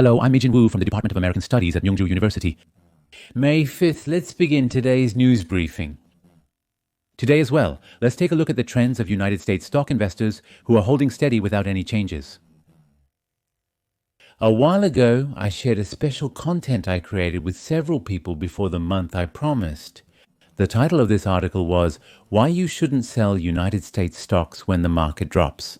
Hello, I'm Mijin Wu from the Department of American Studies at Myungju University. May 5th, let's begin today's news briefing. Today as well, let's take a look at the trends of United States stock investors who are holding steady without any changes. A while ago, I shared a special content I created with several people before the month I promised. The title of this article was, Why You Shouldn't Sell United States Stocks When the Market Drops.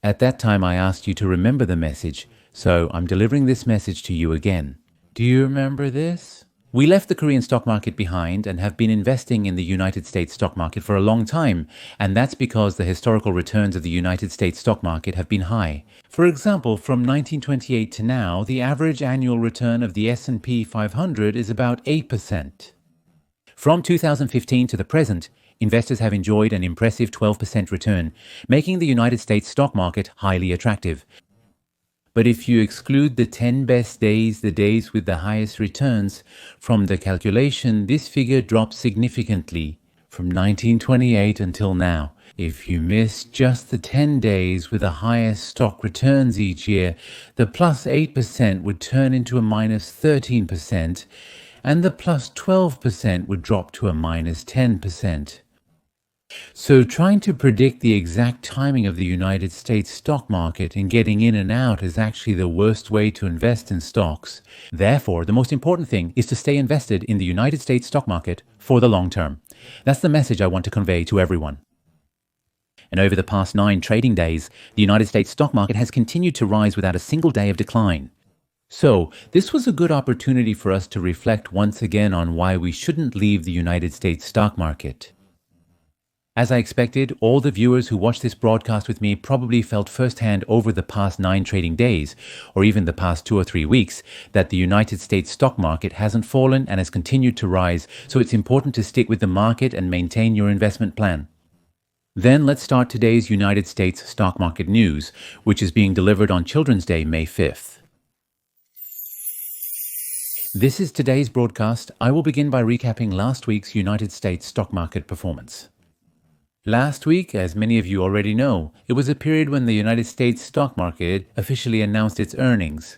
At that time, I asked you to remember the message, so I'm delivering this message to you again. Do you remember this? We left the Korean stock market behind and have been investing in the United States stock market for a long time, and that's because the historical returns of the United States stock market have been high. For example, from 1928 to now, the average annual return of the S&P 500 is about 8%. From 2015 to the present, investors have enjoyed an impressive 12% return, making the United States stock market highly attractive. But if you exclude the 10 best days, the days with the highest returns, from the calculation, this figure drops significantly from 1928 until now. If you miss just the 10 days with the highest stock returns each year, the plus 8% would turn into a minus 13%, and the plus 12% would drop to a minus 10%. So trying to predict the exact timing of the United States stock market and getting in and out is actually the worst way to invest in stocks. Therefore, the most important thing is to stay invested in the United States stock market for the long term. That's the message I want to convey to everyone. And over the past 9 trading days, the United States stock market has continued to rise without a single day of decline. So, this was a good opportunity for us to reflect once again on why we shouldn't leave the United States stock market. As I expected, all the viewers who watched this broadcast with me probably felt firsthand over the past 9 trading days, or even the past 2 or 3 weeks, that the United States stock market hasn't fallen and has continued to rise, so it's important to stick with the market and maintain your investment plan. Then let's start today's United States stock market news, which is being delivered on Children's Day, May 5th. This is today's broadcast. I will begin by recapping last week's United States stock market performance. Last week, as many of you already know, it was a period when the United States stock market officially announced its earnings.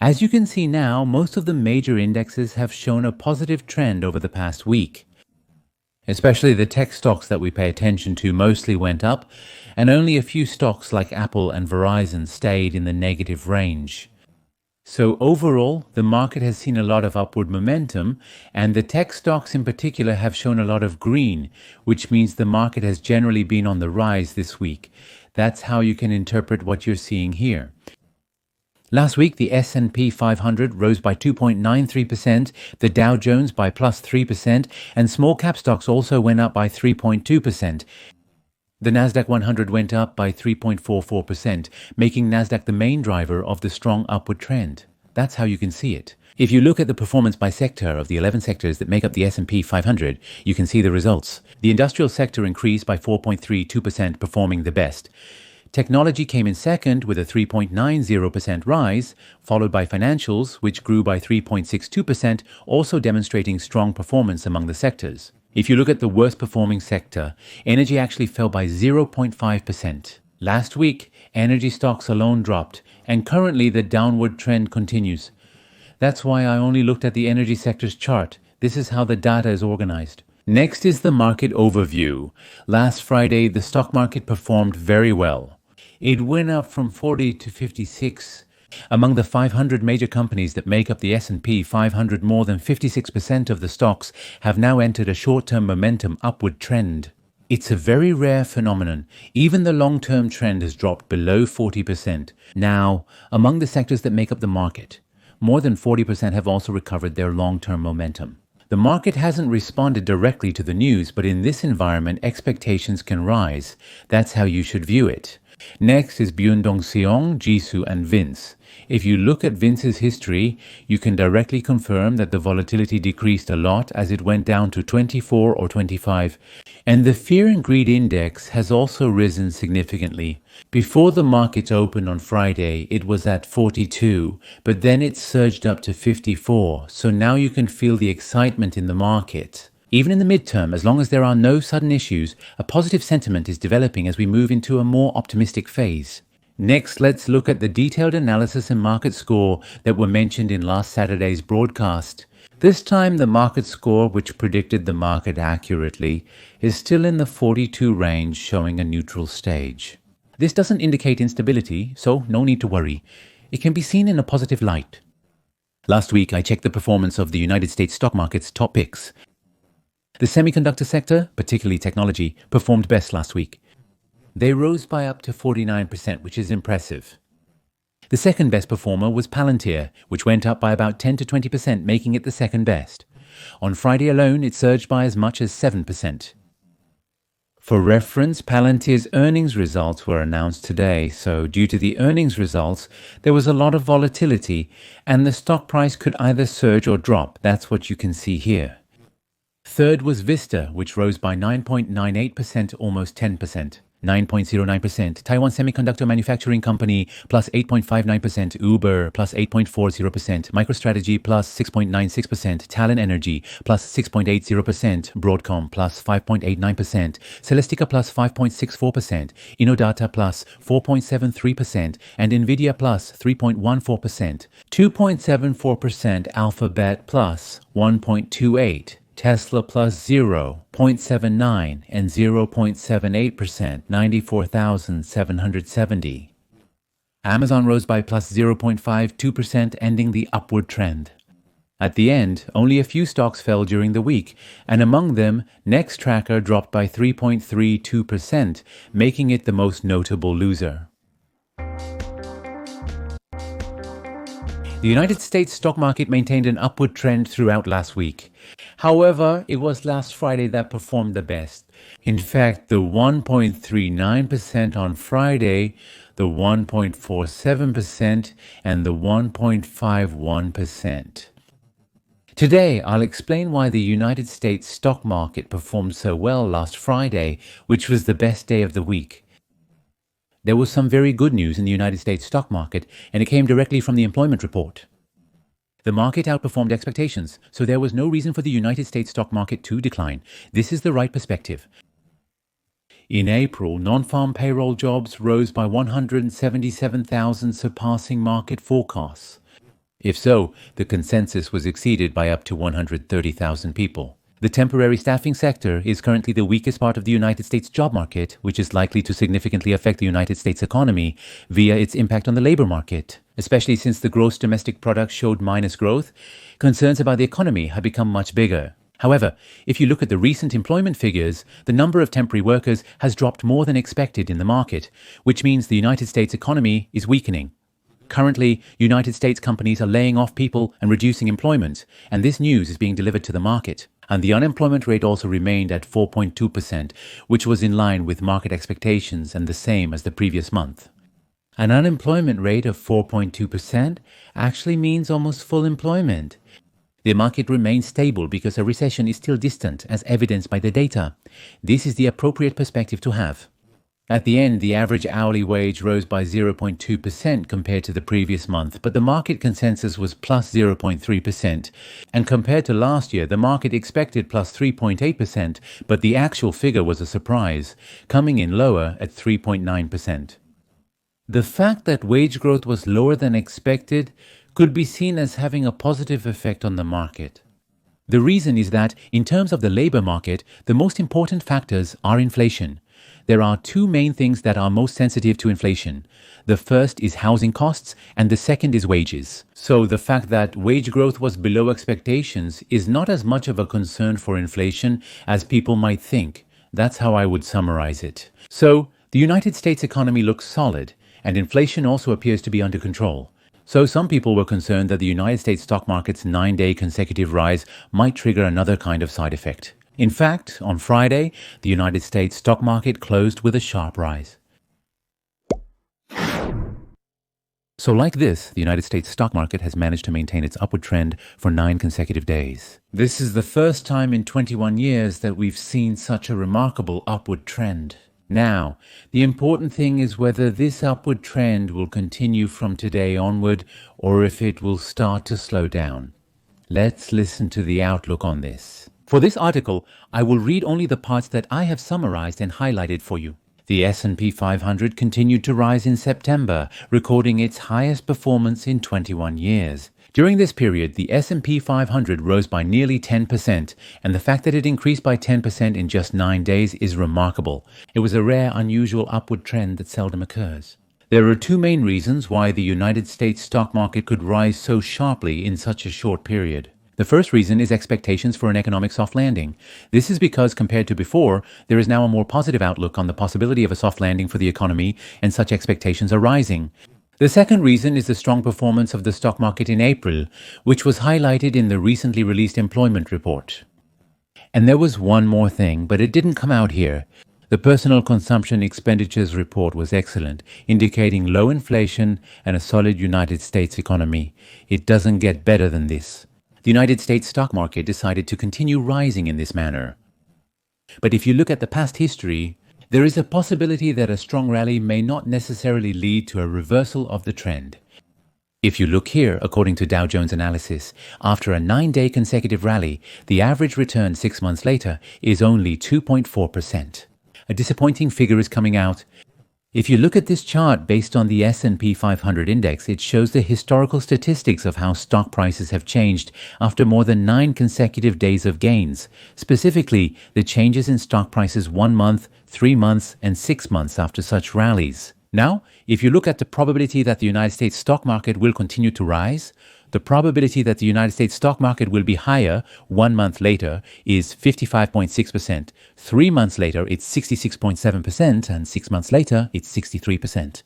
As you can see now, most of the major indexes have shown a positive trend over the past week. Especially the tech stocks that we pay attention to mostly went up, and only a few stocks like Apple and Verizon stayed in the negative range. So overall, the market has seen a lot of upward momentum, and the tech stocks in particular have shown a lot of green, which means the market has generally been on the rise this week. That's how you can interpret what you're seeing here. Last week, the S&P 500 rose by 2.93%, the Dow Jones by plus 3%, and small cap stocks also went up by 3.2%. The Nasdaq 100 went up by 3.44%, making Nasdaq the main driver of the strong upward trend. That's how you can see it. If you look at the performance by sector of the 11 sectors that make up the S&P 500, you can see the results. The industrial sector increased by 4.32%, performing the best. Technology came in second with a 3.90% rise, followed by financials, which grew by 3.62%, also demonstrating strong performance among the sectors. If you look at the worst performing sector, energy actually fell by 0.5%. Last week, energy stocks alone dropped, and currently the downward trend continues. That's why I only looked at the energy sector's chart. This is how the data is organized. Next is the market overview. Last Friday, the stock market performed very well. It went up from 40 to 56. Among the 500 major companies that make up the S&P 500, more than 56% of the stocks have now entered a short-term momentum upward trend. It's a very rare phenomenon. Even the long-term trend has dropped below 40%. Now, among the sectors that make up the market, more than 40% have also recovered their long-term momentum. The market hasn't responded directly to the news, but in this environment, expectations can rise. That's how you should view it. Next is Byung-dong-seong, Jisoo, and Vince. If you look at Vince's history, you can directly confirm that the volatility decreased a lot as it went down to 24 or 25. And the Fear and Greed Index has also risen significantly. Before the market opened on Friday, it was at 42, but then it surged up to 54. So now you can feel the excitement in the market. Even in the midterm, as long as there are no sudden issues, a positive sentiment is developing as we move into a more optimistic phase. Next, let's look at the detailed analysis and market score that were mentioned in last Saturday's broadcast. This time, the market score, which predicted the market accurately, is still in the 42 range, showing a neutral stage. This doesn't indicate instability, so no need to worry. It can be seen in a positive light. Last week, I checked the performance of the United States stock market's top picks. The semiconductor sector, particularly technology, performed best last week. They rose by up to 49%, which is impressive. The second best performer was Palantir, which went up by about 10 to 20%, making it the second best. On Friday alone, it surged by as much as 7%. For reference, Palantir's earnings results were announced today, so due to the earnings results, there was a lot of volatility, and the stock price could either surge or drop. That's what you can see here. Third was Vista, which rose by 9.98%, almost 10%. 9.09%, Taiwan Semiconductor Manufacturing Company plus 8.59%, Uber plus 8.40%, MicroStrategy plus 6.96%, Talon Energy plus 6.80%, Broadcom plus 5.89%, Celestica plus 5.64%, Innodata plus 4.73%, and Nvidia plus 3.14%, 2.74%, Alphabet plus 1.28%. Tesla plus 0.79 and 0.78%, 94,770. Amazon rose by plus 0.52%, ending the upward trend. At the end, only a few stocks fell during the week, and among them, Nextracker dropped by 3.32%, making it the most notable loser. The United States stock market maintained an upward trend throughout last week. However, it was last Friday that performed the best. In fact, the 1.39% on Friday, the 1.47%, and the 1.51%. Today, I'll explain why the United States stock market performed so well last Friday, which was the best day of the week. There was some very good news in the United States stock market, and it came directly from the employment report. The market outperformed expectations, so there was no reason for the United States stock market to decline. This is the right perspective. In April, non-farm payroll jobs rose by 177,000, surpassing market forecasts. If so, the consensus was exceeded by up to 130,000 people. The temporary staffing sector is currently the weakest part of the United States job market, which is likely to significantly affect the United States economy via its impact on the labor market. Especially since the gross domestic product showed minus growth, concerns about the economy have become much bigger. However, if you look at the recent employment figures, the number of temporary workers has dropped more than expected in the market, which means the United States economy is weakening. Currently, United States companies are laying off people and reducing employment, and this news is being delivered to the market. And the unemployment rate also remained at 4.2%, which was in line with market expectations and the same as the previous month. An unemployment rate of 4.2% actually means almost full employment. The market remains stable because a recession is still distant, as evidenced by the data. This is the appropriate perspective to have. At the end, the average hourly wage rose by 0.2% compared to the previous month, but the market consensus was plus 0.3%. And compared to last year, the market expected plus 3.8%, but the actual figure was a surprise, coming in lower at 3.9%. The fact that wage growth was lower than expected could be seen as having a positive effect on the market. The reason is that, in terms of the labor market, the most important factors are inflation. There are two main things that are most sensitive to inflation. The first is housing costs, and the second is wages. So the fact that wage growth was below expectations is not as much of a concern for inflation as people might think. That's how I would summarize it. So, the United States economy looks solid, and inflation also appears to be under control. So some people were concerned that the United States stock market's 9-day consecutive rise might trigger another kind of side effect. In fact, on Friday, the United States stock market closed with a sharp rise. So like this, the United States stock market has managed to maintain its upward trend for 9 consecutive days. This is the first time in 21 years that we've seen such a remarkable upward trend. Now, the important thing is whether this upward trend will continue from today onward or if it will start to slow down. Let's listen to the outlook on this. For this article, I will read only the parts that I have summarized and highlighted for you. The S&P 500 continued to rise in September, recording its highest performance in 21 years. During this period, the S&P 500 rose by nearly 10%, and the fact that it increased by 10% in just 9 days is remarkable. It was a rare, unusual upward trend that seldom occurs. There are two main reasons why the United States stock market could rise so sharply in such a short period. The first reason is expectations for an economic soft landing. This is because, compared to before, there is now a more positive outlook on the possibility of a soft landing for the economy, and such expectations are rising. The second reason is the strong performance of the stock market in April, which was highlighted in the recently released employment report. And there was one more thing, but it didn't come out here. The personal consumption expenditures report was excellent, indicating low inflation and a solid United States economy. It doesn't get better than this. The United States stock market decided to continue rising in this manner. But if you look at the past history, there is a possibility that a strong rally may not necessarily lead to a reversal of the trend. If you look here, according to Dow Jones analysis, after a 9-day consecutive rally, the average return 6 months later is only 2.4%. A disappointing figure is coming out. If you look at this chart based on the S&P 500 index, it shows the historical statistics of how stock prices have changed after more than 9 consecutive days of gains. Specifically, the changes in stock prices 1 month, 3 months, and 6 months after such rallies. Now, if you look at the probability that the United States stock market will continue to rise, the probability that the United States stock market will be higher 1 month later is 55.6%. 3 months later, it's 66.7%, and 6 months later, it's 63%.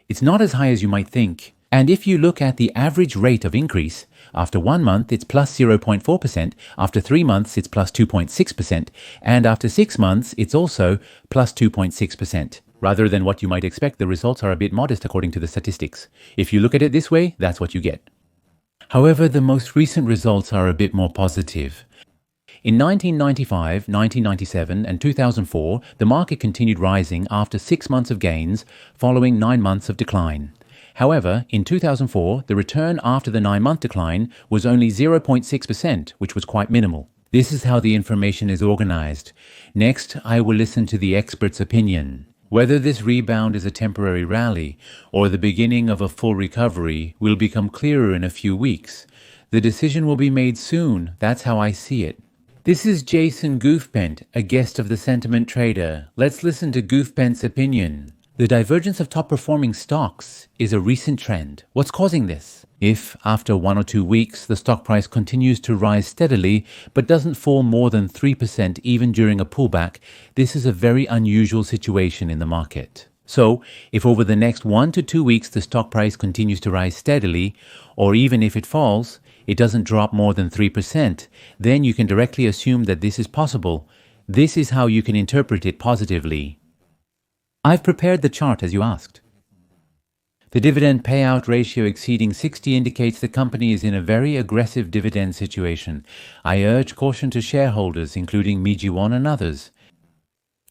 It's not as high as you might think. And if you look at the average rate of increase, after 1 month, it's plus 0.4%, after 3 months, it's plus 2.6%, and after 6 months, it's also plus 2.6%. Rather than what you might expect, the results are a bit modest according to the statistics. If you look at it this way, that's what you get. However, the most recent results are a bit more positive. In 1995, 1997, and 2004, the market continued rising after 6 months of gains, following 9 months of decline. However, in 2004, the return after the 9-month decline was only 0.6%, which was quite minimal. This is how the information is organized. Next, I will listen to the expert's opinion. Whether this rebound is a temporary rally or the beginning of a full recovery will become clearer in a few weeks. The decision will be made soon. That's how I see it. This is Jason Goofpent, a guest of the Sentiment Trader. Let's listen to Goofpent's opinion. The divergence of top-performing stocks is a recent trend. What's causing this? If, after 1 or 2 weeks, the stock price continues to rise steadily but doesn't fall more than 3% even during a pullback, this is a very unusual situation in the market. So, if over the next 1 to 2 weeks the stock price continues to rise steadily, or even if it falls, it doesn't drop more than 3%, then you can directly assume that this is possible. This is how you can interpret it positively. I've prepared the chart as you asked. The dividend payout ratio exceeding 60 indicates the company is in a very aggressive dividend situation. I urge caution to shareholders, including Mijiwon and others.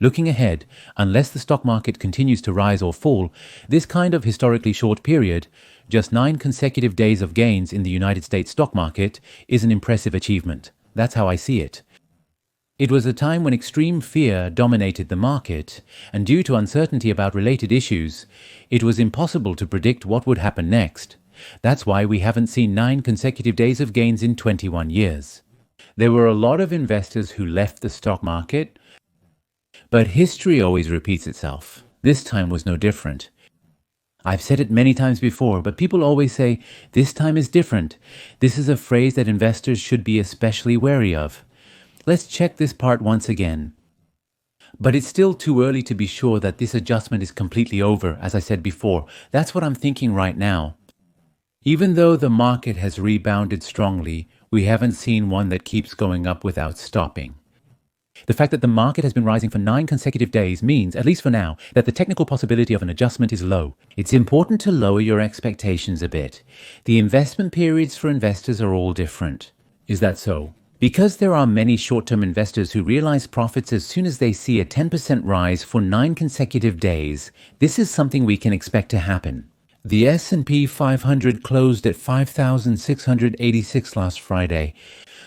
Looking ahead, unless the stock market continues to rise or fall, this kind of historically short period, just 9 consecutive days of gains in the United States stock market, is an impressive achievement. That's how I see it. It was a time when extreme fear dominated the market, and due to uncertainty about related issues, it was impossible to predict what would happen next. That's why we haven't seen 9 consecutive days of gains in 21 years. There were a lot of investors who left the stock market, but history always repeats itself. This time was no different. I've said it many times before, but people always say, "This time is different." This is a phrase that investors should be especially wary of. Let's check this part once again. But it's still too early to be sure that this adjustment is completely over, as I said before. That's what I'm thinking right now. Even though the market has rebounded strongly, we haven't seen one that keeps going up without stopping. The fact that the market has been rising for 9 consecutive days means, at least for now, that the technical possibility of an adjustment is low. It's important to lower your expectations a bit. The investment periods for investors are all different. Is that so? Because there are many short-term investors who realize profits as soon as they see a 10% rise for 9 consecutive days, this is something we can expect to happen. The S&P 500 closed at 5,686 last Friday.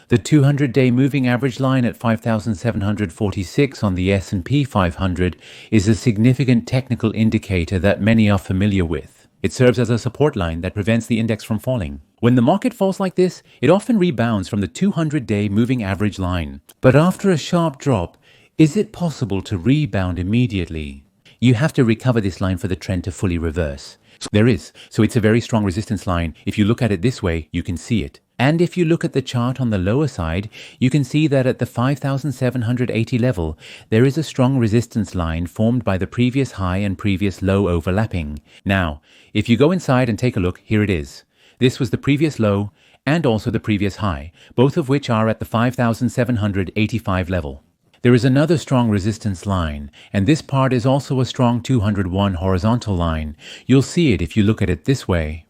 The 200-day moving average line at 5,746 on the S&P 500 is a significant technical indicator that many are familiar with. It serves as a support line that prevents the index from falling. When the market falls like this, it often rebounds from the 200-day moving average line. But after a sharp drop, is it possible to rebound immediately? You have to recover this line for the trend to fully reverse. There is. So it's a very strong resistance line. If you look at it this way, you can see it. And if you look at the chart on the lower side, you can see that at the 5,780 level, there is a strong resistance line formed by the previous high and previous low overlapping. Now, if you go inside and take a look, here it is. This was the previous low and also the previous high, both of which are at the 5,785 level. There is another strong resistance line, and this part is also a strong 201 horizontal line. You'll see it if you look at it this way.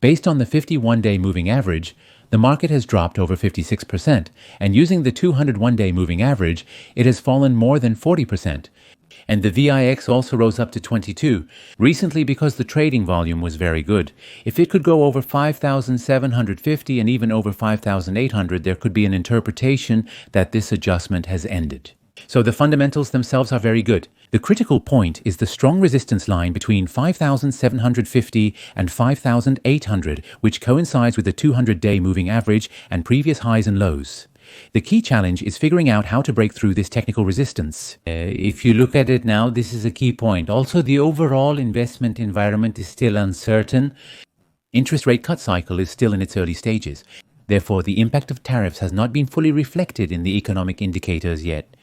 Based on the 51-day moving average, the market has dropped over 56%, and using the 201-day moving average, it has fallen more than 40%. And the VIX also rose up to 22, recently because the trading volume was very good. If it could go over 5,750 and even over 5,800, there could be an interpretation that this adjustment has ended. So the fundamentals themselves are very good. The critical point is the strong resistance line between 5,750 and 5,800, which coincides with the 200-day moving average and previous highs and lows. The key challenge is figuring out how to break through this technical resistance. If you look at it now, this is a key point. Also, the overall investment environment is still uncertain. Interest rate cut cycle is still in its early stages. Therefore, the impact of tariffs has not been fully reflected in the economic indicators yet.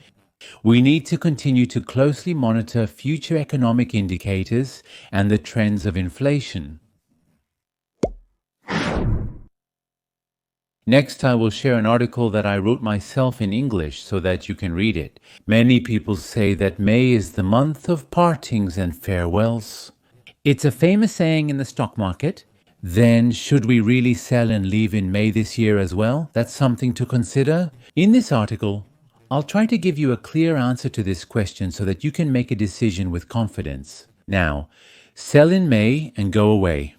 We need to continue to closely monitor future economic indicators and the trends of inflation. Next, I will share an article that I wrote myself in English so that you can read it. Many people say that May is the month of partings and farewells. It's a famous saying in the stock market. Then, should we really sell and leave in May this year as well? That's something to consider. In this article, I'll try to give you a clear answer to this question so that you can make a decision with confidence. Now, sell in May and go away.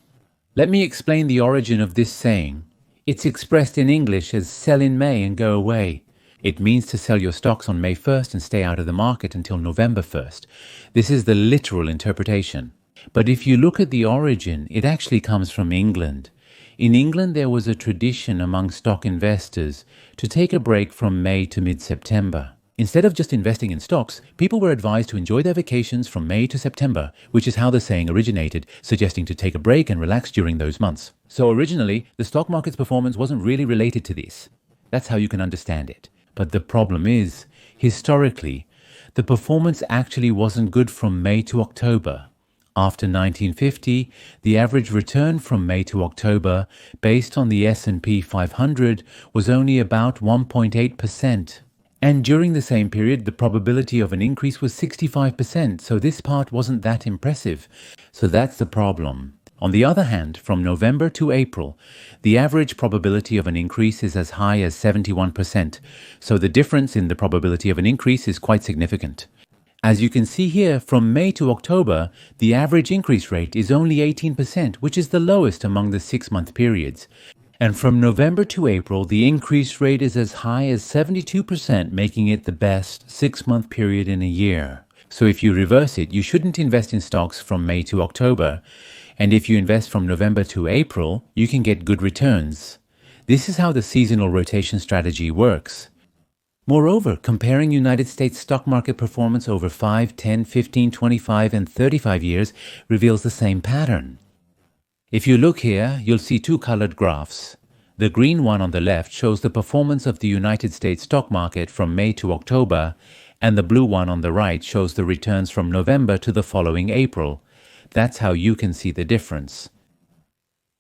Let me explain the origin of this saying. It's expressed in English as sell in May and go away. It means to sell your stocks on May 1st and stay out of the market until November 1st. This is the literal interpretation. But if you look at the origin, it actually comes from England. In England, there was a tradition among stock investors to take a break from May to mid-September. Instead of just investing in stocks, people were advised to enjoy their vacations from May to September, which is how the saying originated, suggesting to take a break and relax during those months. So originally, the stock market's performance wasn't really related to this. That's how you can understand it. But the problem is, historically, the performance actually wasn't good from May to October. After 1950, the average return from May to October, based on the S&P 500, was only about 1.8%. And during the same period, the probability of an increase was 65%, so this part wasn't that impressive. So that's the problem. On the other hand, from November to April, the average probability of an increase is as high as 71%, so the difference in the probability of an increase is quite significant. As you can see here, from May to October, the average increase rate is only 18%, which is the lowest among the 6-month periods. And from November to April, the increase rate is as high as 72%, making it the best 6-month period in a year. So if you reverse it, you shouldn't invest in stocks from May to October. And if you invest from November to April, you can get good returns. This is how the seasonal rotation strategy works. Moreover, comparing United States stock market performance over 5, 10, 15, 25, and 35 years reveals the same pattern. If you look here, you'll see two colored graphs. The green one on the left shows the performance of the United States stock market from May to October, and the blue one on the right shows the returns from November to the following April. That's how you can see the difference.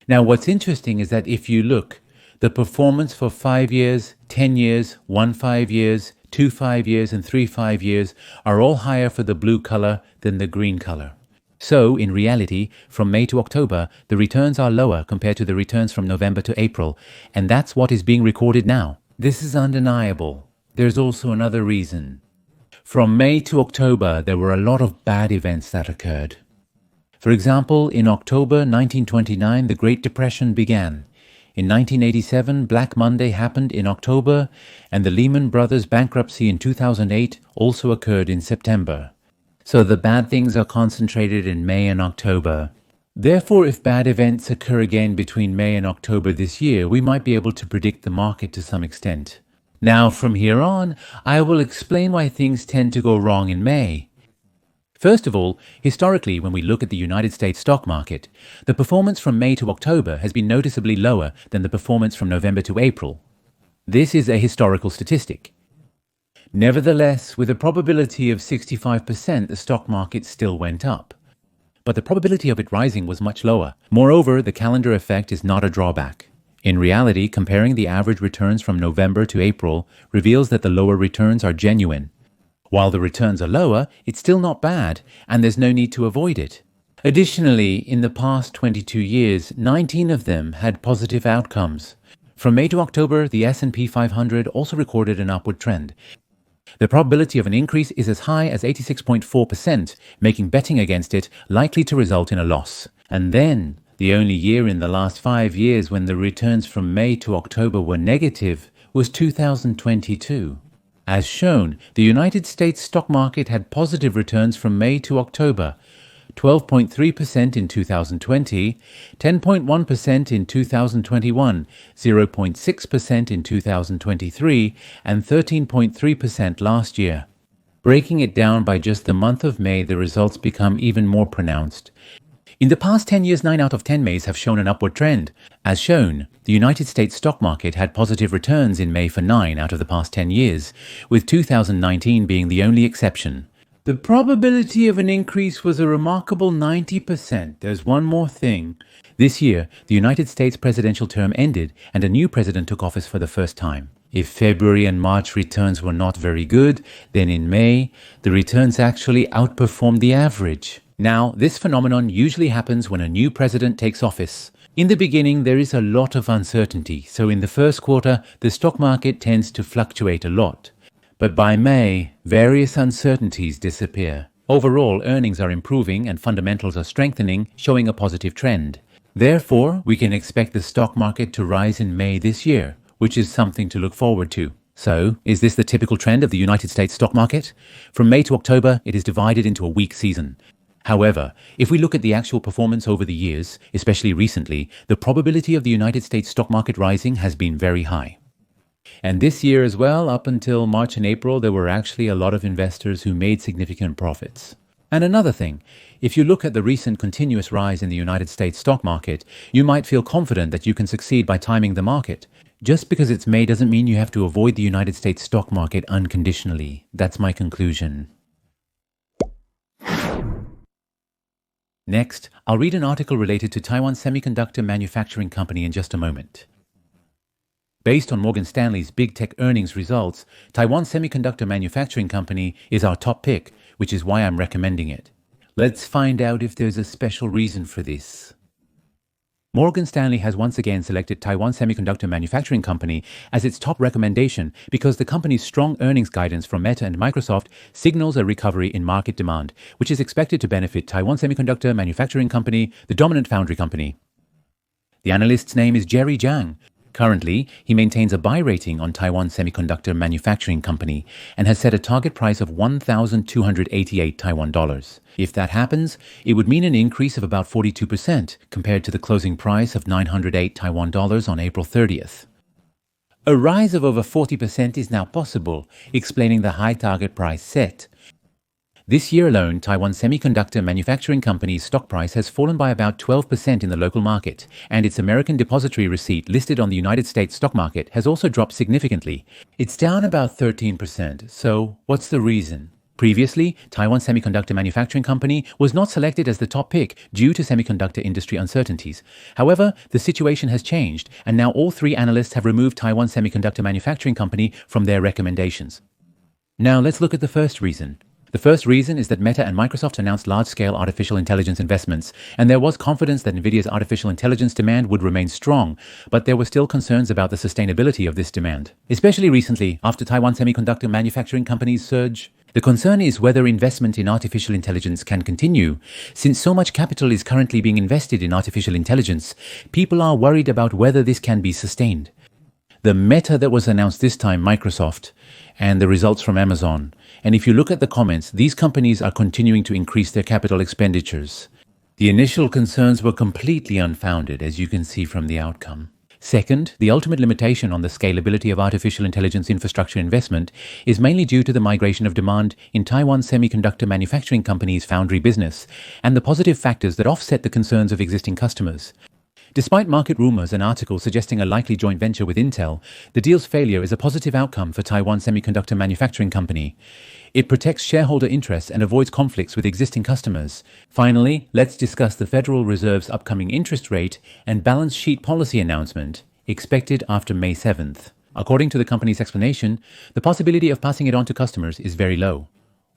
Now, what's interesting is that if you look, the performance for 5 years, 10 years, 1 5 years, 2 5 years, and 3 5 years are all higher for the blue color than the green color. So, in reality, from May to October, the returns are lower compared to the returns from November to April, and that's what is being recorded now. This is undeniable. There's also another reason. From May to October, there were a lot of bad events that occurred. For example, in October 1929, the Great Depression began. In 1987, Black Monday happened in October, and the Lehman Brothers bankruptcy in 2008 also occurred in September. So the bad things are concentrated in May and October. Therefore, if bad events occur again between May and October this year, we might be able to predict the market to some extent. Now, from here on, I will explain why things tend to go wrong in May. First of all, historically, when we look at the United States stock market, the performance from May to October has been noticeably lower than the performance from November to April. This is a historical statistic. Nevertheless, with a probability of 65%, the stock market still went up. But the probability of it rising was much lower. Moreover, the calendar effect is not a drawback. In reality, comparing the average returns from November to April reveals that the lower returns are genuine. While the returns are lower, it's still not bad, and there's no need to avoid it. Additionally, in the past 22 years, 19 of them had positive outcomes. From May to October, the S&P 500 also recorded an upward trend. The probability of an increase is as high as 86.4%, making betting against it likely to result in a loss. And then, the only year in the last 5 years when the returns from May to October were negative was 2022. As shown, the United States stock market had positive returns from May to October, 12.3% in 2020, 10.1% in 2021, 0.6% in 2023, and 13.3% last year. Breaking it down by just the month of May, the results become even more pronounced. In the past 10 years, 9 out of 10 Mays have shown an upward trend. As shown, the United States stock market had positive returns in May for 9 out of the past 10 years, with 2019 being the only exception. The probability of an increase was a remarkable 90%. There's one more thing. This year, the United States presidential term ended and a new president took office for the first time. If February and March returns were not very good, then in May, the returns actually outperformed the average. Now, this phenomenon usually happens when a new president takes office. In the beginning, there is a lot of uncertainty, so in the first quarter, the stock market tends to fluctuate a lot. But by May, various uncertainties disappear. Overall, earnings are improving and fundamentals are strengthening, showing a positive trend. Therefore, we can expect the stock market to rise in May this year, which is something to look forward to. So, is this the typical trend of the United States stock market? From May to October, it is divided into a weak season. However, if we look at the actual performance over the years, especially recently, the probability of the United States stock market rising has been very high. And this year as well, up until March and April, there were actually a lot of investors who made significant profits. And another thing, if you look at the recent continuous rise in the United States stock market, you might feel confident that you can succeed by timing the market. Just because it's May doesn't mean you have to avoid the United States stock market unconditionally. That's my conclusion. Next, I'll read an article related to Taiwan Semiconductor Manufacturing Company in just a moment. Based on Morgan Stanley's big tech earnings results, Taiwan Semiconductor Manufacturing Company is our top pick, which is why I'm recommending it. Let's find out if there's a special reason for this. Morgan Stanley has once again selected Taiwan Semiconductor Manufacturing Company as its top recommendation because the company's strong earnings guidance from Meta and Microsoft signals a recovery in market demand, which is expected to benefit Taiwan Semiconductor Manufacturing Company, the dominant foundry company. The analyst's name is Jerry Jiang. Currently, he maintains a buy rating on Taiwan Semiconductor Manufacturing Company and has set a target price of 1,288 Taiwan dollars. If that happens, it would mean an increase of about 42% compared to the closing price of 908 Taiwan dollars on April 30th. A rise of over 40% is now possible, explaining the high target price set. This year alone, Taiwan Semiconductor Manufacturing Company's stock price has fallen by about 12% in the local market, and its American depository receipt listed on the United States stock market has also dropped significantly. It's down about 13%, so what's the reason? Previously, Taiwan Semiconductor Manufacturing Company was not selected as the top pick due to semiconductor industry uncertainties. However, the situation has changed, and now all three analysts have removed Taiwan Semiconductor Manufacturing Company from their recommendations. Now let's look at the first reason. The first reason is that Meta and Microsoft announced large-scale artificial intelligence investments, and there was confidence that NVIDIA's artificial intelligence demand would remain strong, but there were still concerns about the sustainability of this demand, especially recently after Taiwan Semiconductor Manufacturing Company's surge. The concern is whether investment in artificial intelligence can continue. Since so much capital is currently being invested in artificial intelligence, people are worried about whether this can be sustained. The Meta that was announced this time, Microsoft, and the results from Amazon. And if you look at the comments, these companies are continuing to increase their capital expenditures. The initial concerns were completely unfounded, as you can see from the outcome. Second, the ultimate limitation on the scalability of artificial intelligence infrastructure investment is mainly due to the migration of demand in Taiwan Semiconductor manufacturing company's foundry business and the positive factors that offset the concerns of existing customers. Despite market rumors and articles suggesting a likely joint venture with Intel, the deal's failure is a positive outcome for Taiwan Semiconductor manufacturing company. It protects shareholder interests and avoids conflicts with existing customers. Finally, let's discuss the Federal Reserve's upcoming interest rate and balance sheet policy announcement, expected after May 7th. According to the company's explanation, the possibility of passing it on to customers is very low.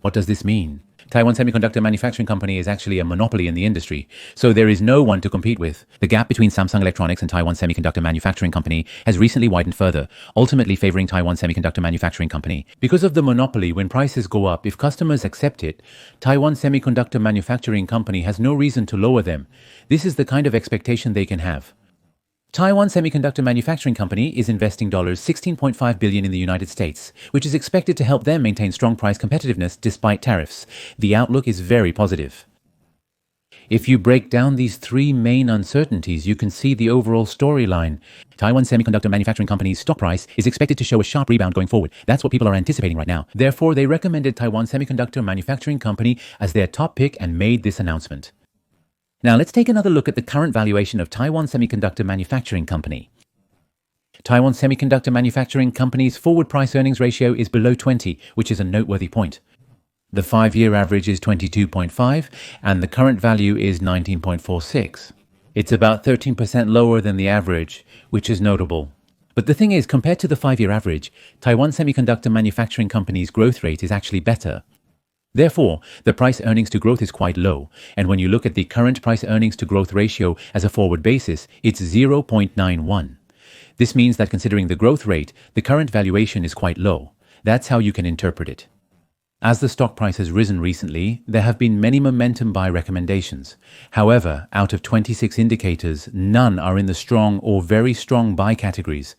What does this mean? Taiwan Semiconductor Manufacturing Company is actually a monopoly in the industry, so there is no one to compete with. The gap between Samsung Electronics and Taiwan Semiconductor Manufacturing Company has recently widened further, ultimately favoring Taiwan Semiconductor Manufacturing Company. Because of the monopoly, when prices go up, if customers accept it, Taiwan Semiconductor Manufacturing Company has no reason to lower them. This is the kind of expectation they can have. Taiwan Semiconductor Manufacturing Company is investing $16.5 billion in the United States, which is expected to help them maintain strong price competitiveness despite tariffs. The outlook is very positive. If you break down these three main uncertainties, you can see the overall storyline. Taiwan Semiconductor Manufacturing Company's stock price is expected to show a sharp rebound going forward. That's what people are anticipating right now. Therefore, they recommended Taiwan Semiconductor Manufacturing Company as their top pick and made this announcement. Now let's take another look at the current valuation of Taiwan Semiconductor Manufacturing Company. Taiwan Semiconductor Manufacturing Company's forward price earnings ratio is below 20, which is a noteworthy point. The 5-year average is 22.5 and the current value is 19.46. It's about 13% lower than the average, which is notable. But the thing is, compared to the 5-year average, Taiwan Semiconductor Manufacturing Company's growth rate is actually better. Therefore, the price earnings to growth is quite low, and when you look at the current price earnings to growth ratio as a forward basis, it's 0.91. This means that considering the growth rate, the current valuation is quite low. That's how you can interpret it. As the stock price has risen recently, there have been many momentum buy recommendations. However, out of 26 indicators, none are in the strong or very strong buy categories.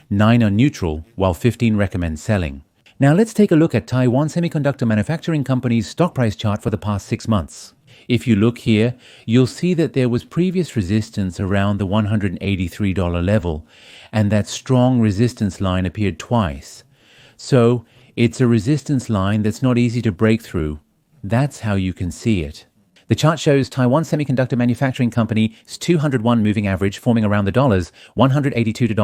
9 are neutral, while 15 recommend selling. Now let's take a look at Taiwan Semiconductor Manufacturing Company's stock price chart for the past 6 months. If you look here, you'll see that there was previous resistance around the $183 level, and that strong resistance line appeared twice. So, it's a resistance line that's not easy to break through. That's how you can see it. The chart shows Taiwan Semiconductor Manufacturing Company's 201 moving average forming around the $182 to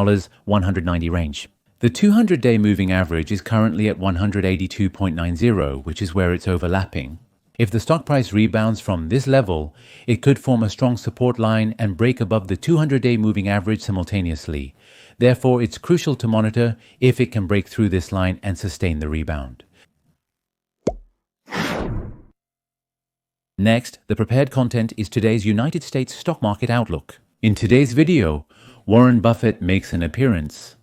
$190 range. The 200-day moving average is currently at 182.90, which is where it's overlapping. If the stock price rebounds from this level, it could form a strong support line and break above the 200-day moving average simultaneously. Therefore, it's crucial to monitor if it can break through this line and sustain the rebound. Next, the prepared content is today's United States stock market outlook. In today's video, Warren Buffett makes an appearance.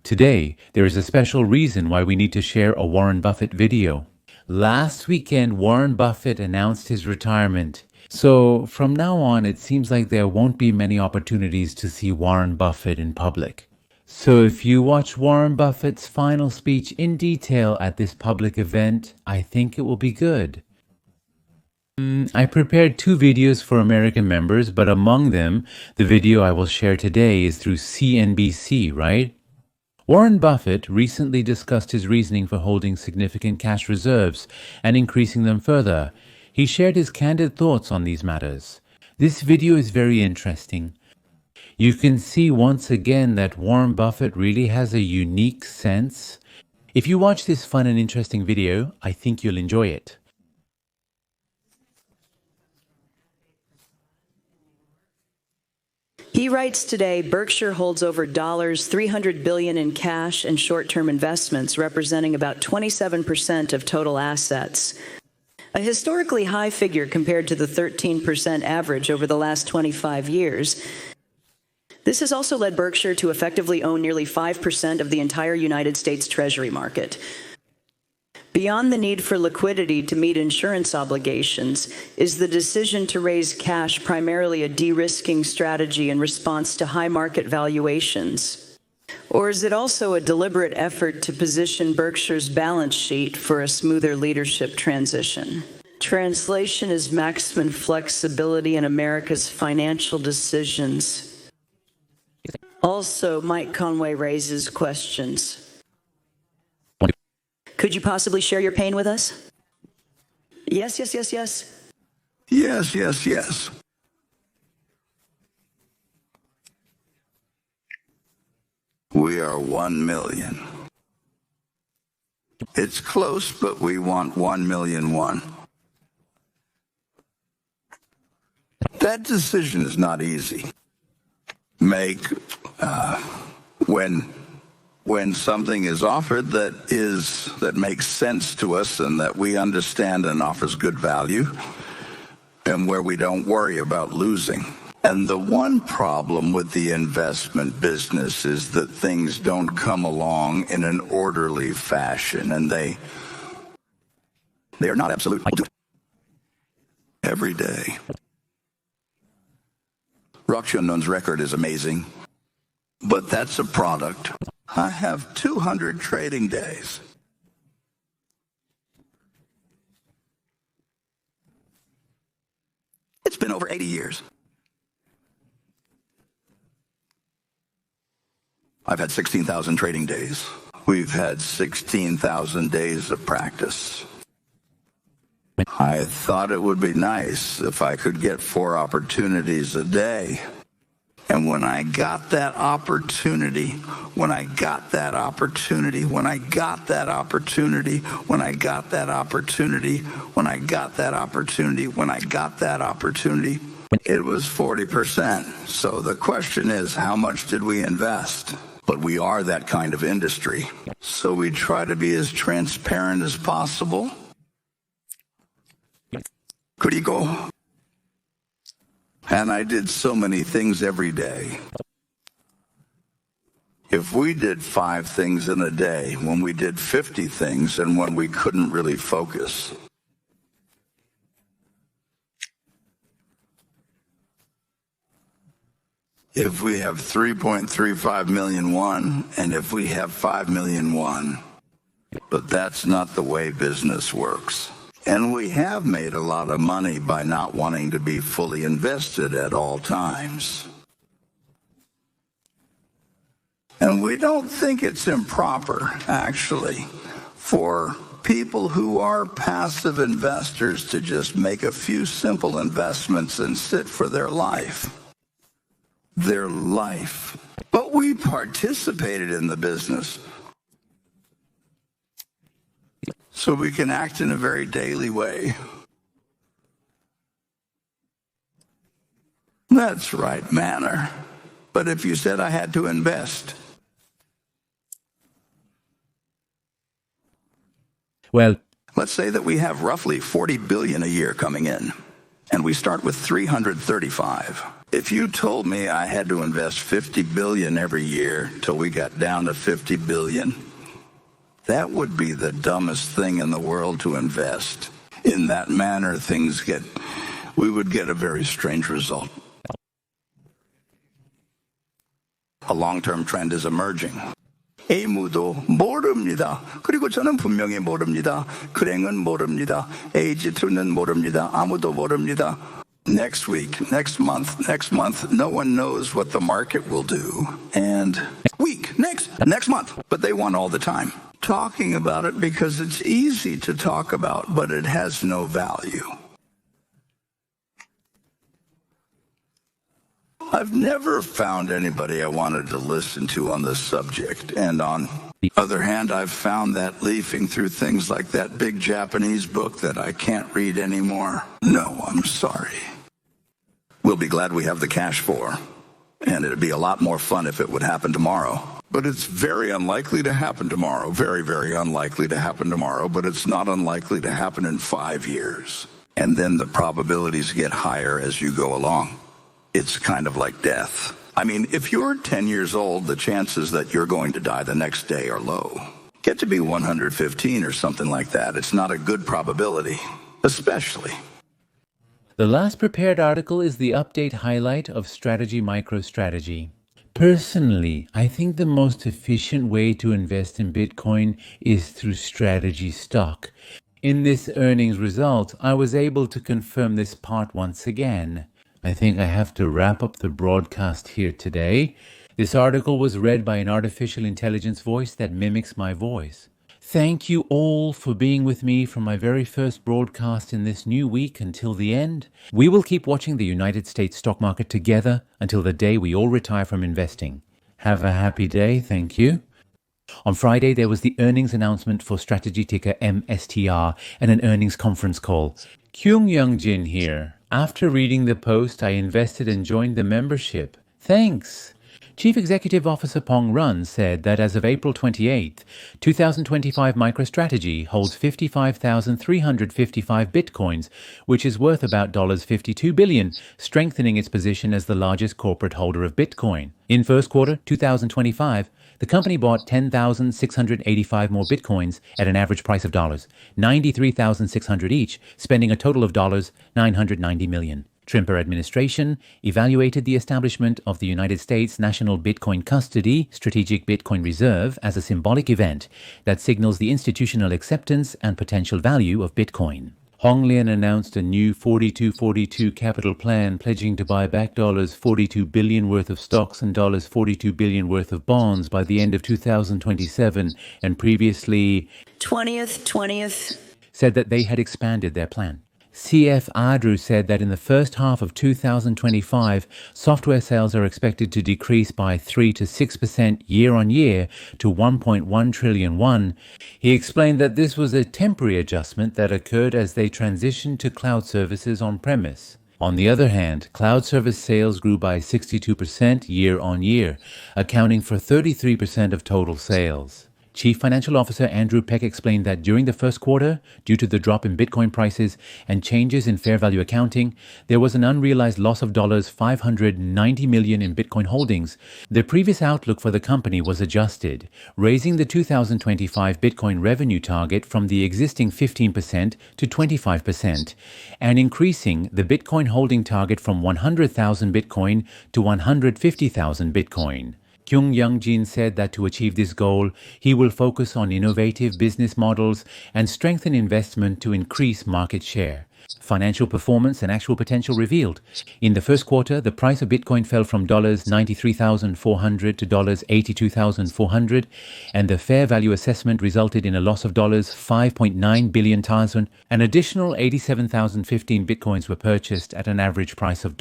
Today, there is a special reason why we need to share a Warren Buffett video. Last weekend, Warren Buffett announced his retirement. So from now on, it seems like there won't be many opportunities to see Warren Buffett in public. So if you watch Warren Buffett's final speech in detail at this public event, I think it will be good. I prepared 2 videos for American members, but among them, the video I will share today is through CNBC, right? Warren Buffett recently discussed his reasoning for holding significant cash reserves and increasing them further. He shared his candid thoughts on these matters. This video is very interesting. You can see once again that Warren Buffett really has a unique sense. If you watch this fun and interesting video, I think you'll enjoy it. He writes today, Berkshire holds over $300 billion in cash and short-term investments, representing about 27% of total assets. A historically high figure compared to the 13% average over the last 25 years. This has also led Berkshire to effectively own nearly 5% of the entire United States Treasury market. Beyond the need for liquidity to meet insurance obligations, is the decision to raise cash primarily a de-risking strategy in response to high market valuations? Or is it also a deliberate effort to position Berkshire's balance sheet for a smoother leadership transition? Translation is maximum flexibility in America's financial decisions. Also, Mike Conway raises questions. Could you possibly share your pain with us? Yes, yes, yes, yes. Yes, yes, yes. We are 1 million. It's close, but we want 1,000,001. That decision is not easy. Make when something is offered that makes sense to us and that we understand and offers good value, and where we don't worry about losing. And the one problem with the investment business is that things don't come along in an orderly fashion, and they are not absolute. Every day. Rockshunon's record is amazing, but that's a product. I have 200 trading days. It's been over 80 years. I've had 16,000 trading days. We've had 16,000 days of practice. I thought it would be nice if I could get 4 opportunities a day. And when I got that opportunity, when I got that opportunity, when I got that opportunity, when I got that opportunity, when I got that opportunity, when I got that opportunity, it was 40%. So the question is, how much did we invest? But we are that kind of industry. So we try to be as transparent as possible. 그리고 and I did so many things every day. If we did 5 things in a day, when we did 50 things, and when we couldn't really focus. If we have 3.35 million won, and if we have 5 million won, but that's not the way business works. And we have made a lot of money by not wanting to be fully invested at all times. And we don't think it's improper, actually, for people who are passive investors to just make a few simple investments and sit for their life. Their life. But we participated in the business. So we can act in a very daily way. That's right manner. But if you said I had to invest. Well, let's say that we have roughly 40 billion a year coming in, and we start with 335. If you told me I had to invest 50 billion every year till we got down to 50 billion, that would be the dumbest thing in the world to invest. In that manner, we would get a very strange result. A long-term trend is emerging. A무도 모릅니다. 그리고 저는 분명히 모릅니다. 그랭은 모릅니다. 에이지2는 모릅니다. 아무도 모릅니다. Next week, next month, no one knows what the market will do. And next month, but they want all the time. Talking about it because it's easy to talk about, but it has no value. I've never found anybody I wanted to listen to on this subject. And on the other hand, I've found that leafing through things like that big Japanese book that I can't read anymore. No, I'm sorry. We'll be glad we have the cash for. And it'd be a lot more fun if it would happen tomorrow. But it's very unlikely to happen tomorrow. Very, very unlikely to happen tomorrow. But it's not unlikely to happen in 5 years. And then the probabilities get higher as you go along. It's kind of like death. I mean, if you're 10 years old, the chances that you're going to die the next day are low. get to be 115 or something like that. It's not a good probability, especially. The last prepared article is the update highlight of Strategy MicroStrategy. Personally, I think the most efficient way to invest in Bitcoin is through strategy stock. In this earnings result, I was able to confirm this part once again. I think I have to wrap up the broadcast here today. This article was read by an artificial intelligence voice that mimics my voice. Thank you all for being with me from my very first broadcast in this new week until the end. We will keep watching the United States stock market together until the day we all retire from investing. Have a happy day. Thank you. On Friday, there was the earnings announcement for strategy ticker MSTR and an earnings conference call. Kyung Young Jin here. After reading the post, I invested and joined the membership. Thanks. Chief Executive Officer Pong Run said that as of April 28th, 2025 MicroStrategy holds 55,355 bitcoins, which is worth about $52 billion, strengthening its position as the largest corporate holder of Bitcoin. In first quarter 2025, the company bought 10,685 more bitcoins at an average price of $93,600 each, spending a total of $990 million. Trimper administration evaluated the establishment of the United States National Bitcoin Custody Strategic Bitcoin Reserve as a symbolic event that signals the institutional acceptance and potential value of Bitcoin. Hong Lian announced a new 4242 capital plan pledging to buy back $42 billion worth of stocks and $42 billion worth of bonds by the end of 2027, and previously 20th said that they had expanded their plan. CF Adru said that in the first half of 2025, software sales are expected to decrease by 3 to 6% year on year to 1.1 trillion won. He explained that this was a temporary adjustment that occurred as they transitioned to cloud services on premise. On the other hand, cloud service sales grew by 62% year on year, accounting for 33% of total sales. Chief Financial Officer Andrew Peck explained that during the first quarter, due to the drop in Bitcoin prices and changes in fair value accounting, there was an unrealized loss of $590 million in Bitcoin holdings. The previous outlook for the company was adjusted, raising the 2025 Bitcoin revenue target from the existing 15% to 25%, and increasing the Bitcoin holding target from 100,000 Bitcoin to 150,000 Bitcoin. Kyung Young Jin said that to achieve this goal, he will focus on innovative business models and strengthen investment to increase market share. Financial performance and actual potential revealed. In the first quarter, the price of Bitcoin fell from $93,400 to $82,400, and the fair value assessment resulted in a loss of $5.9 billion. An additional 87,015 Bitcoins were purchased at an average price of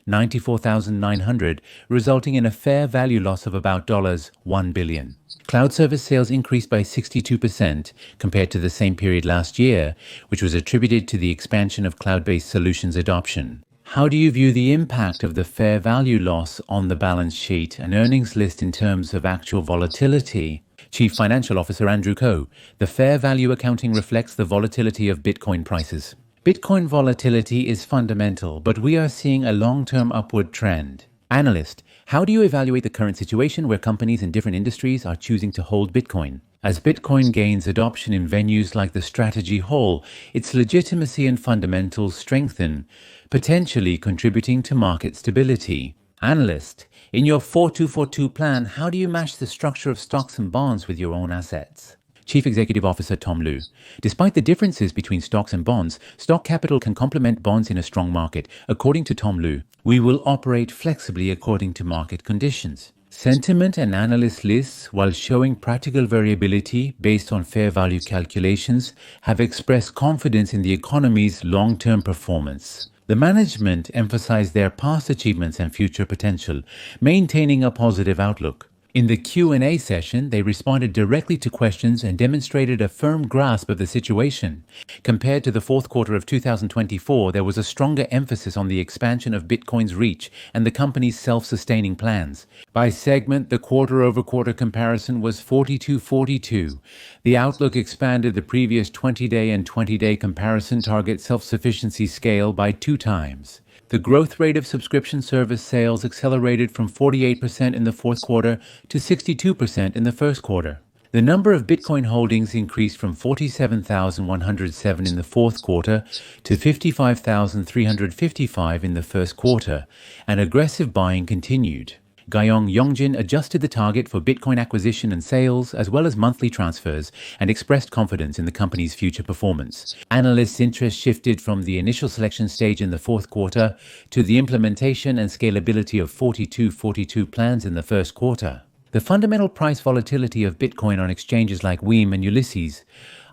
$94,900, resulting in a fair value loss of about $1 billion. Cloud service sales increased by 62% compared to the same period last year, which was attributed to the expansion of cloud-based solutions adoption. How do you view the impact of the fair value loss on the balance sheet and earnings list in terms of actual volatility? Chief Financial Officer Andrew Ko, the fair value accounting reflects the volatility of Bitcoin prices. Bitcoin volatility is fundamental, but we are seeing a long-term upward trend. Analyst, how do you evaluate the current situation where companies in different industries are choosing to hold Bitcoin? As Bitcoin gains adoption in venues like the Strategy Hall, its legitimacy and fundamentals strengthen, potentially contributing to market stability. Analyst, in your 4242 plan, how do you match the structure of stocks and bonds with your own assets? Chief Executive Officer Tom Lu. Despite the differences between stocks and bonds, stock capital can complement bonds in a strong market. According to Tom Lu, we will operate flexibly according to market conditions. Sentiment and analyst lists, while showing practical variability based on fair value calculations, have expressed confidence in the economy's long-term performance. The management emphasized their past achievements and future potential, maintaining a positive outlook. In the Q&A session, they responded directly to questions and demonstrated a firm grasp of the situation. Compared to the fourth quarter of 2024, there was a stronger emphasis on the expansion of Bitcoin's reach and the company's self-sustaining plans. By segment, the quarter-over-quarter comparison was 42-42. The outlook expanded the previous 20-day and 20-day comparison target self-sufficiency scale by 2 times. The growth rate of subscription service sales accelerated from 48% in the fourth quarter to 62% in the first quarter. The number of Bitcoin holdings increased from 47,107 in the fourth quarter to 55,355 in the first quarter, and aggressive buying continued. Gayong Yongjin adjusted the target for Bitcoin acquisition and sales, as well as monthly transfers, and expressed confidence in the company's future performance. Analysts' interest shifted from the initial selection stage in the fourth quarter to the implementation and scalability of 4242 plans in the first quarter. The fundamental price volatility of Bitcoin on exchanges like Weem and Ulysses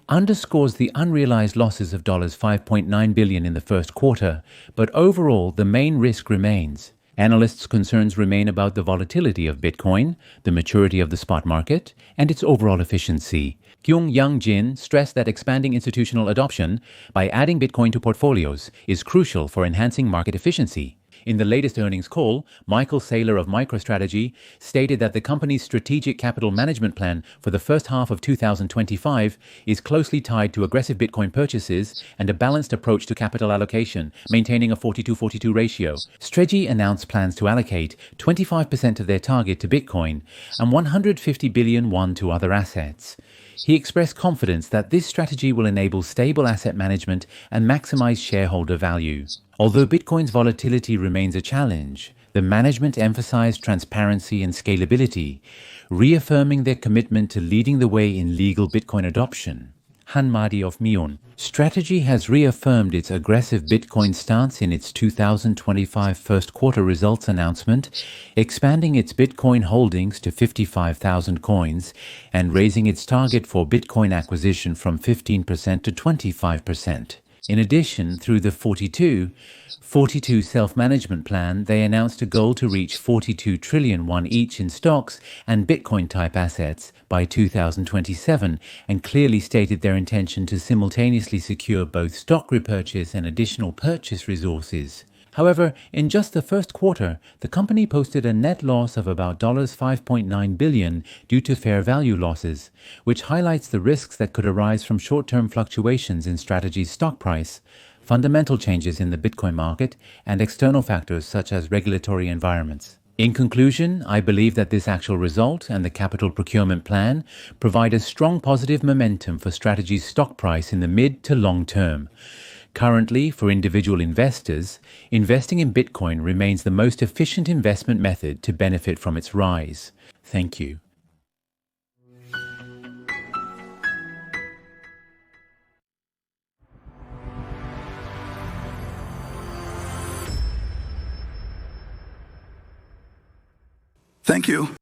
underscores the unrealized losses of $5.9 billion in the first quarter, but overall the main risk remains. Analysts' concerns remain about the volatility of Bitcoin, the maturity of the spot market, and its overall efficiency. Kyung Young Jin stressed that expanding institutional adoption by adding Bitcoin to portfolios is crucial for enhancing market efficiency. In the latest earnings call, Michael Saylor of MicroStrategy stated that the company's strategic capital management plan for the first half of 2025 is closely tied to aggressive Bitcoin purchases and a balanced approach to capital allocation, maintaining a 42-42 ratio. Strategy announced plans to allocate 25% of their target to Bitcoin and 150 billion won to other assets. He expressed confidence that this strategy will enable stable asset management and maximize shareholder value. Although Bitcoin's volatility remains a challenge, the management emphasized transparency and scalability, reaffirming their commitment to leading the way in legal Bitcoin adoption. Han Madi of Mion. Strategy has reaffirmed its aggressive Bitcoin stance in its 2025 first quarter results announcement, expanding its Bitcoin holdings to 55,000 coins and raising its target for Bitcoin acquisition from 15% to 25%. In addition, through the 42 self-management plan, they announced a goal to reach 42 trillion won each in stocks and Bitcoin-type assets by 2027, and clearly stated their intention to simultaneously secure both stock repurchase and additional purchase resources. However, in just the first quarter, the company posted a net loss of about $5.9 billion due to fair value losses, which highlights the risks that could arise from short-term fluctuations in Strategy's stock price, fundamental changes in the Bitcoin market, and external factors such as regulatory environments. In conclusion, I believe that this actual result and the capital procurement plan provide a strong positive momentum for Strategy's stock price in the mid to long term. Currently, for individual investors, investing in Bitcoin remains the most efficient investment method to benefit from its rise. Thank you. Thank you.